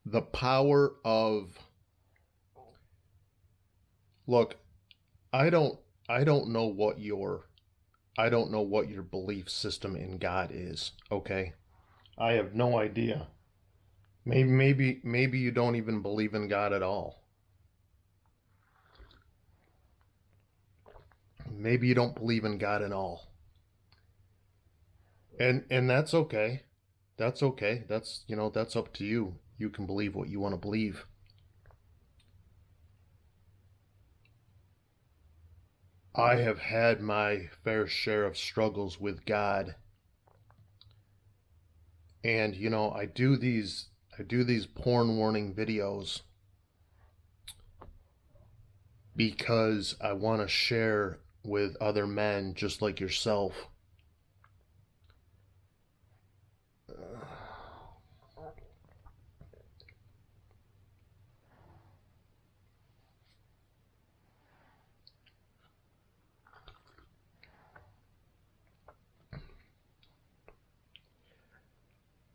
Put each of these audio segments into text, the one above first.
The power of, look, I don't I don't know what your I don't know what your belief system in God is, okay? I have no idea. Maybe you don't even believe in God at all. Maybe you don't believe in God at all. And that's okay. That's okay. That's up to you. You can believe what you want to believe. I have had my fair share of struggles with God. And I do these porn warning videos because I want to share with other men just like yourself.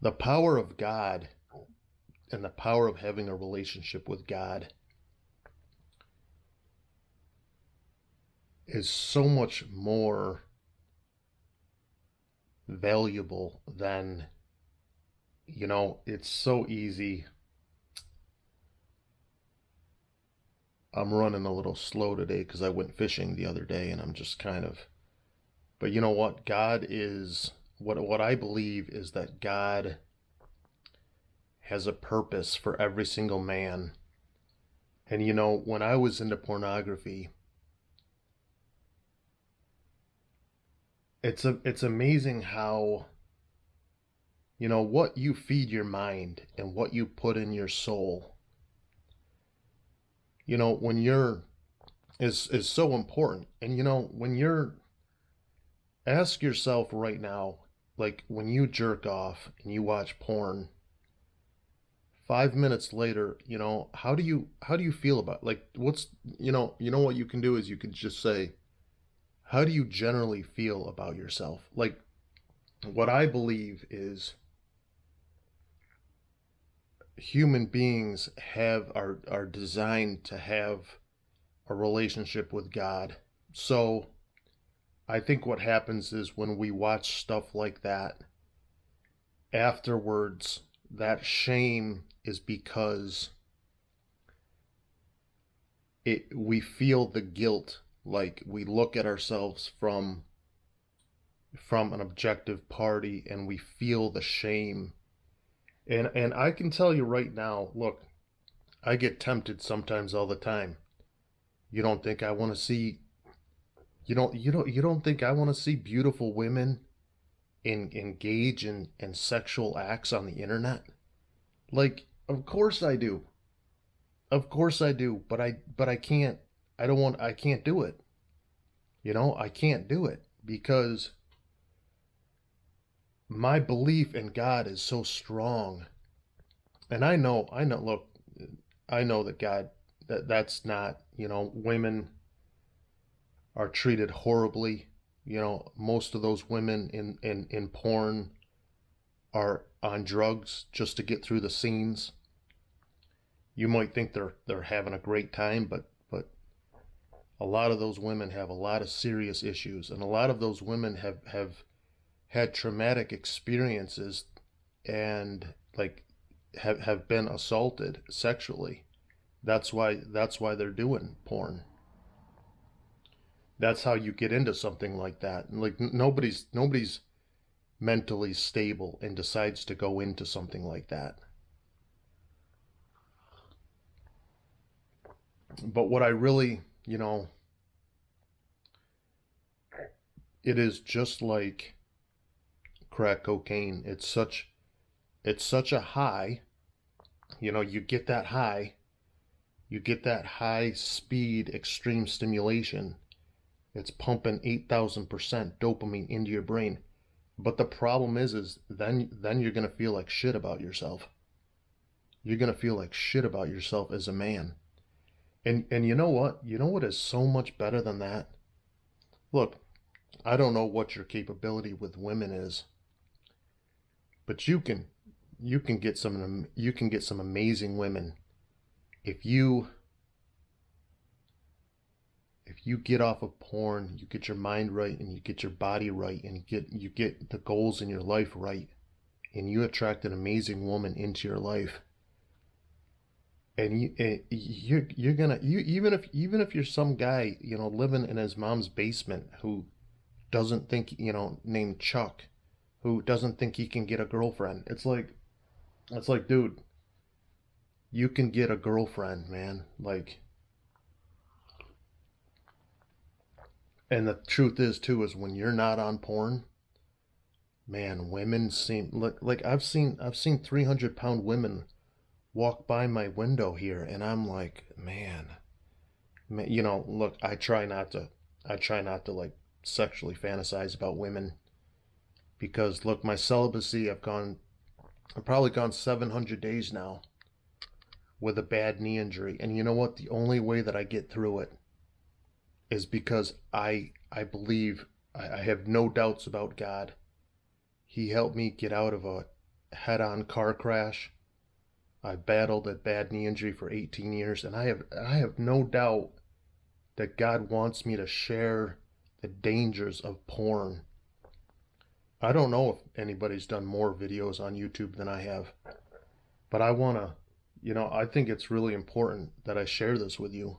The power of God and the power of having a relationship with God is so much more valuable than, it's so easy. I'm running a little slow today because I went fishing the other day and I'm just kind of, but you know what? God is, what I believe is that God has a purpose for every single man. And when I was into pornography, it's amazing how what you feed your mind and what you put in your soul, when you're is so important. And when you're ask yourself right now, like when you jerk off and you watch porn, 5 minutes later, how do you feel about, like, what's, what you can do is you can just say, how do you generally feel about yourself? Like, what I believe is human beings are designed to have a relationship with God. So I think what happens is when we watch stuff like that, afterwards, that shame is because we feel the guilt. Like, we look at ourselves from an objective party and we feel the shame. And I can tell you right now, look, I get tempted sometimes, all the time. You don't think I want to see you don't think I want to see beautiful women engage in sexual acts on the internet? Like, of course I do. Of course I do, but I can't. I can't do it. I can't do it because my belief in God is so strong. And I know, look, I know that God, that's not, women are treated horribly. Most of those women in porn are on drugs just to get through the scenes. You might think they're having a great time, but a lot of those women have a lot of serious issues, and a lot of those women have had traumatic experiences and, like, have been assaulted sexually. That's why they're doing porn. That's how you get into something like that. And, like, nobody's mentally stable and decides to go into something like that. But what I really, it is just like crack cocaine. It's such a high. You get that high. You get that high speed extreme stimulation. It's pumping 8,000% dopamine into your brain. But the problem is then you're gonna feel like shit about yourself. You're gonna feel like shit about yourself as a man. And you know what? You know what is so much better than that? Look, I don't know what your capability with women is, But you can get some amazing women if you get off of porn, you get your mind right and you get your body right and you get the goals in your life right and you attract an amazing woman into your life. And you're gonna you even if you're some guy, living in his mom's basement who doesn't think, named Chuck, who doesn't think he can get a girlfriend. It's like, dude, you can get a girlfriend, man. Like, and the truth is too is when you're not on porn, man, women seem like I've seen 300-pound women walk by my window here, and I'm like, man, look, I try not to like sexually fantasize about women because look, my celibacy, I've probably gone 700 days now with a bad knee injury, and you know what? The only way that I get through it is because I believe I have no doubts about God. He helped me get out of a head-on car crash. I battled a bad knee injury for 18 years, and I have no doubt that God wants me to share the dangers of porn. I don't know if anybody's done more videos on YouTube than I have, but I think it's really important that I share this with you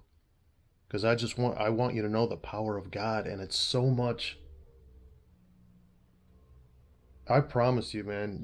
because I want you to know the power of God, and it's so much. I promise you, man,